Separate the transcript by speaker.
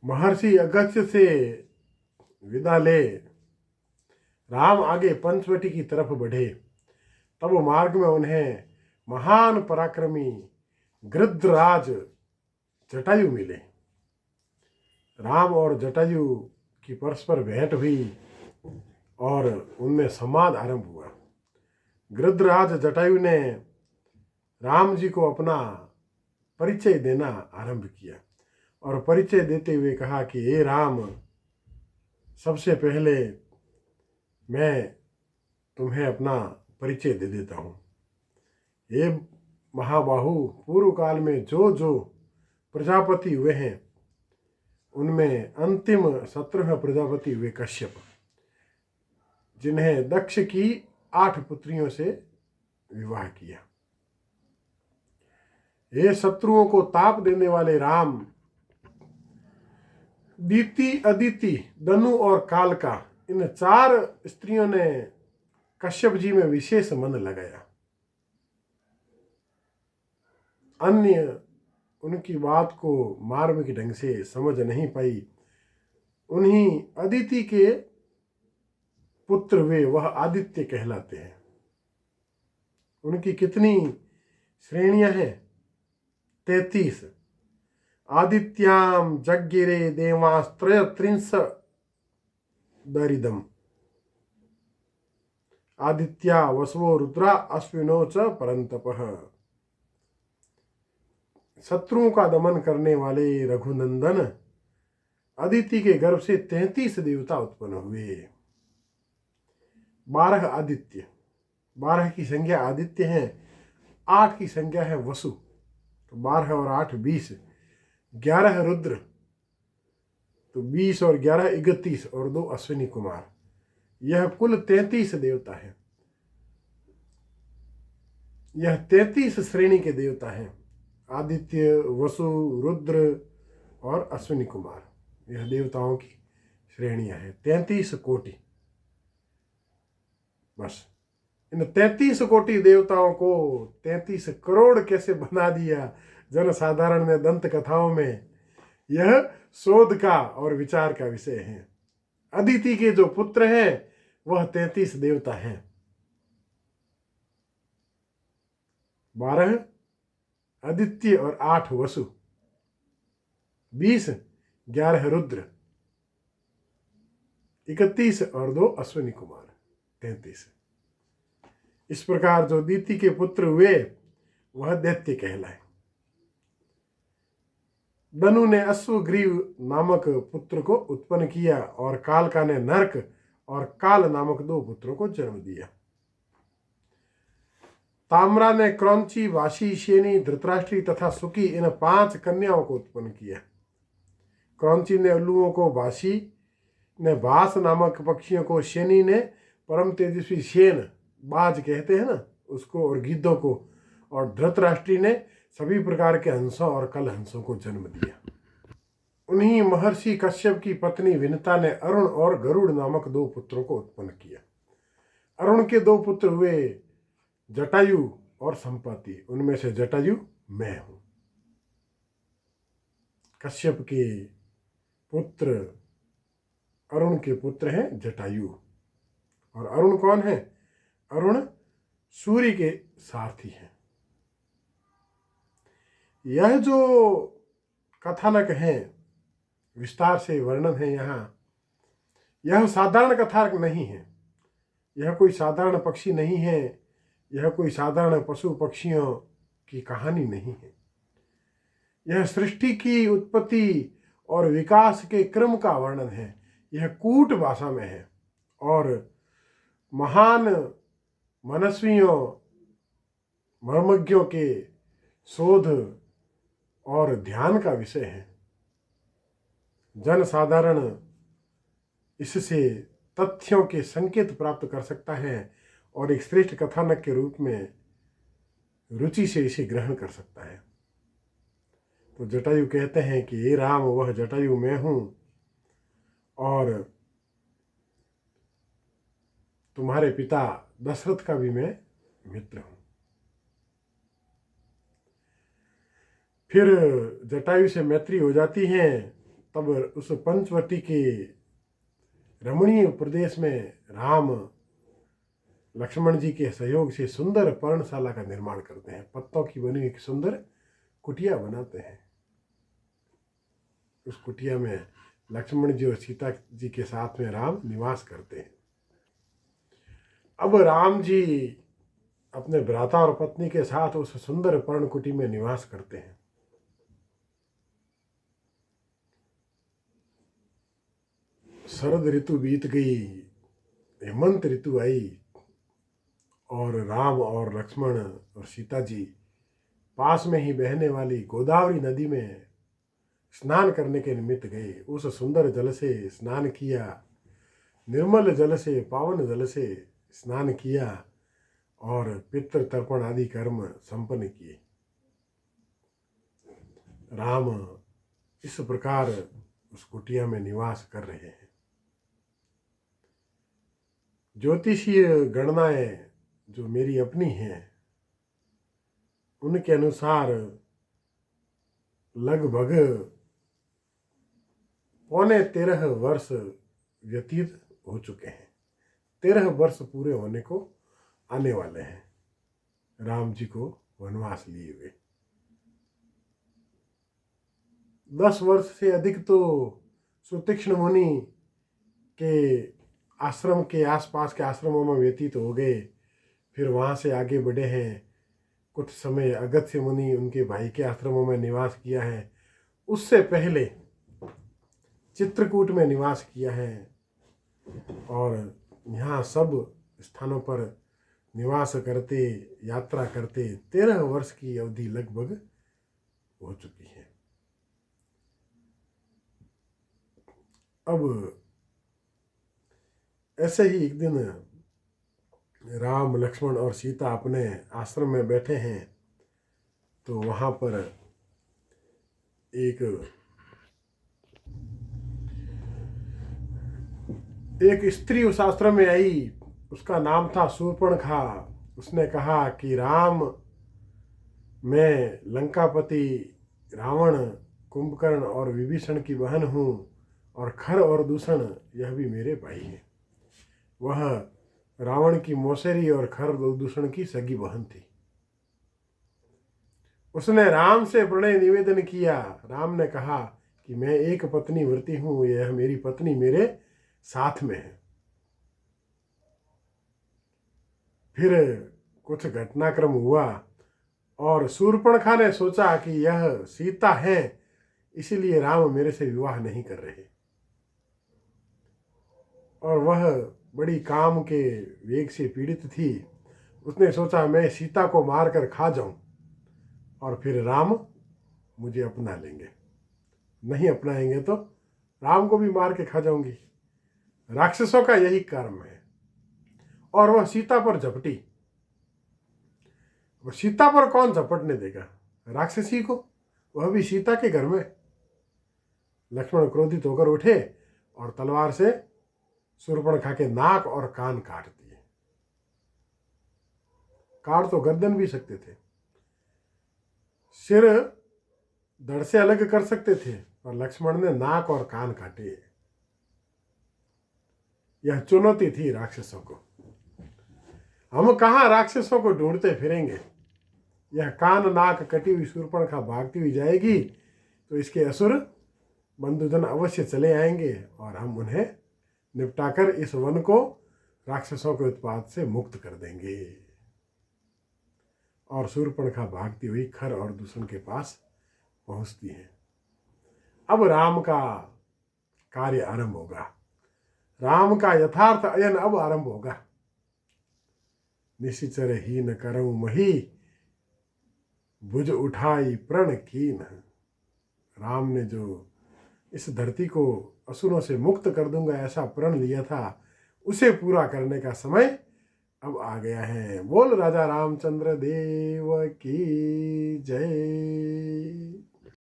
Speaker 1: महर्षि अगस्त्य से विदा ले राम आगे पंचवटी की तरफ बढ़े। तब मार्ग में उन्हें महान पराक्रमी गृध्रराज जटायु मिले। राम और जटायु की परस्पर भेंट हुई और उनमें संवाद आरंभ हुआ। गृध्रराज जटायु ने राम जी को अपना परिचय देना आरंभ किया और परिचय देते हुए कहा कि हे राम, सबसे पहले मैं तुम्हें अपना परिचय दे देता हूँ। हे महाबाहु, पूर्व काल में जो जो प्रजापति हुए हैं उनमें अंतिम 17 प्रजापति हुए कश्यप, जिन्हें दक्ष की 8 पुत्रियों से विवाह किया। हे शत्रुओं को ताप देने वाले राम, दीति, अदिति, दनु और कालका, इन 4 स्त्रियों ने कश्यप जी में विशेष मन लगाया। अन्य उनकी बात को मार्मिक ढंग से समझ नहीं पाई। उन्हीं अदिति के पुत्र वे, वह आदित्य कहलाते हैं। उनकी कितनी श्रेणियां हैं? 33। आदित्याम जग्गिरे देवास्त्रयत्रिंश दरिदम। आदित्या वसवो रुद्रा अश्विनो च परंतपः। शत्रुओं का दमन करने वाले रघुनंदन अदिति के गर्भ से 33 देवता उत्पन्न हुए। 12 आदित्य, 12 की संख्या आदित्य है, 8 की संख्या है वसु, तो 12 और 8 20, 11 रुद्र, तो 20 और 11 31 और 2 अश्विनी कुमार। यह कुल 33 देवता है। यह 33 श्रेणी के देवता हैं। आदित्य, वसु, रुद्र और अश्विनी कुमार, यह देवताओं की श्रेणियां हैं। 33 कोटि। बस इन 33 कोटि देवताओं को 33 करोड़ कैसे बना दिया जनसाधारण ने दंत कथाओं में, यह शोध का और विचार का विषय है। अदिति के जो पुत्र हैं वह 33 देवता हैं। 12 आदित्य और 8 वसु, 20, 11 रुद्र, 31 और 2 अश्विनी कुमार, 33। इस प्रकार जो दीति के पुत्र हुए वह दैत्य कहलाए। दनु ने अश्वग्रीव नामक पुत्र को उत्पन्न किया और कालका ने नरक और काल नामक 2 पुत्रों को जन्म दिया। ताम्रा ने क्रौंची, वाशी, शेनी, धृतराष्ट्री तथा सुकी, इन 5 कन्याओं को उत्पन्न किया। क्रौंची ने उल्लुओं को, वाशी ने भास नामक पक्षियों को, शेनी ने परम तेजस्वी शेन, बाज कहते हैं ना उसको, और गिद्धों को, और धृतराष्ट्री ने सभी प्रकार के हंसों और कल हंसों को जन्म दिया। उन्हीं महर्षि कश्यप की पत्नी विनता ने अरुण और गरुड़ नामक 2 पुत्रों को उत्पन्न किया। अरुण के 2 पुत्र हुए जटायु और संपाति। उनमें से जटायु मैं हूं। कश्यप के पुत्र अरुण के पुत्र हैं जटायु। और अरुण कौन है? अरुण सूर्य के सारथी हैं। यह जो कथानक है, विस्तार से वर्णन है यहाँ, यह साधारण कथानक नहीं है। यह कोई साधारण पक्षी नहीं है। यह कोई साधारण पशु पक्षियों की कहानी नहीं है। यह सृष्टि की उत्पत्ति और विकास के क्रम का वर्णन है। यह कूट भाषा में है और महान मनस्वियों, मर्मज्ञों के शोध और ध्यान का विषय है। जनसाधारण इससे तथ्यों के संकेत प्राप्त कर सकता है और एक श्रेष्ठ कथानक के रूप में रुचि से इसे ग्रहण कर सकता है। तो जटायु कहते हैं कि हे राम, वह जटायु मैं हूं और तुम्हारे पिता दशरथ का भी मैं मित्र हूं। फिर जटायु से मैत्री हो जाती है तब उस पंचवटी के रमणीय प्रदेश में राम लक्ष्मण जी के सहयोग से सुंदर पर्णशाला का निर्माण करते हैं। पत्तों की बनी एक सुंदर कुटिया बनाते हैं। उस कुटिया में लक्ष्मण जी और सीता जी के साथ में राम निवास करते हैं। अब राम जी अपने भ्राता और पत्नी के साथ उस सुंदर पर्णकुटी में निवास करते हैं। शरद ऋतु बीत गई, हेमंत ऋतु आई और राम और लक्ष्मण और सीता जी पास में ही बहने वाली गोदावरी नदी में स्नान करने के निमित्त गए। उस सुंदर जल से स्नान किया, निर्मल जल से, पावन जल से स्नान किया और पितृ तर्पण आदि कर्म संपन्न किए। राम इस प्रकार उस कुटिया में निवास कर रहे हैं। ज्योतिषीय गणनाएं जो मेरी अपनी हैं, उनके अनुसार लगभग 13.25 वर्ष व्यतीत हो चुके हैं। 13 वर्ष पूरे होने को आने वाले हैं राम जी को वनवास लिए हुए। 10 वर्ष से अधिक तो सुतीक्ष्ण मुनि के आश्रम के आसपास के आश्रमों में व्यतीत हो गए। फिर वहाँ से आगे बढ़े हैं। कुछ समय अगस्त्य मुनि उनके भाई के आश्रमों में निवास किया है। उससे पहले चित्रकूट में निवास किया है और यहाँ सब स्थानों पर निवास करते, यात्रा करते 13 वर्ष की अवधि लगभग हो चुकी है। अब ऐसे ही एक दिन राम, लक्ष्मण और सीता अपने आश्रम में बैठे हैं तो वहाँ पर एक स्त्री उस आश्रम में आई। उसका नाम था शूर्पणखा। उसने कहा कि राम, मैं लंकापति रावण, कुंभकर्ण और विभीषण की बहन हूँ और खर और दूषण यह भी मेरे भाई हैं। वह रावण की मौसेरी और खर दूषण की सगी बहन थी। उसने राम से प्रणय निवेदन किया। राम ने कहा कि मैं एक पत्नी व्रती हूँ, यह मेरी पत्नी मेरे साथ में है। फिर कुछ घटनाक्रम हुआ और शूर्पणखा ने सोचा कि यह सीता है, इसीलिए राम मेरे से विवाह नहीं कर रहे। और वह बड़ी काम के वेग से पीड़ित थी। उसने सोचा मैं सीता को मारकर खा जाऊं और फिर राम मुझे अपना लेंगे। नहीं अपनाएंगे तो राम को भी मार के खा जाऊंगी। राक्षसों का यही कर्म है। और वह सीता पर झपटी। वह सीता पर कौन झपटने देगा? राक्षसी को, वह भी सीता के घर में। लक्ष्मण क्रोधित होकर उठे और तलवार से शूर्पणखा के नाक और कान काट दिए। काट तो गर्दन भी सकते थे, सिर धड़ से अलग कर सकते थे, पर लक्ष्मण ने नाक और कान काटे। यह चुनौती थी राक्षसों को। हम कहाँ राक्षसों को ढूंढते फिरेंगे। यह कान नाक कटी हुई शूर्पणखा भागती हुई जाएगी तो इसके असुर बंधुजन अवश्य चले आएंगे और हम उन्हें निपटाकर इस वन को राक्षसों के उत्पात से मुक्त कर देंगे। और शूर्पणखा भागती हुई खर और दूषण के पास पहुंचती है। अब राम का कार्य आरंभ होगा। राम का यथार्थ अयन अब आरंभ होगा। निशिचर ही न करऊं मही, भुज उठाई प्रण कीन। राम ने जो इस धरती को असुरों से मुक्त कर दूंगा ऐसा प्रण लिया था, उसे पूरा करने का समय अब आ गया है। बोल राजा रामचंद्र देव की जय।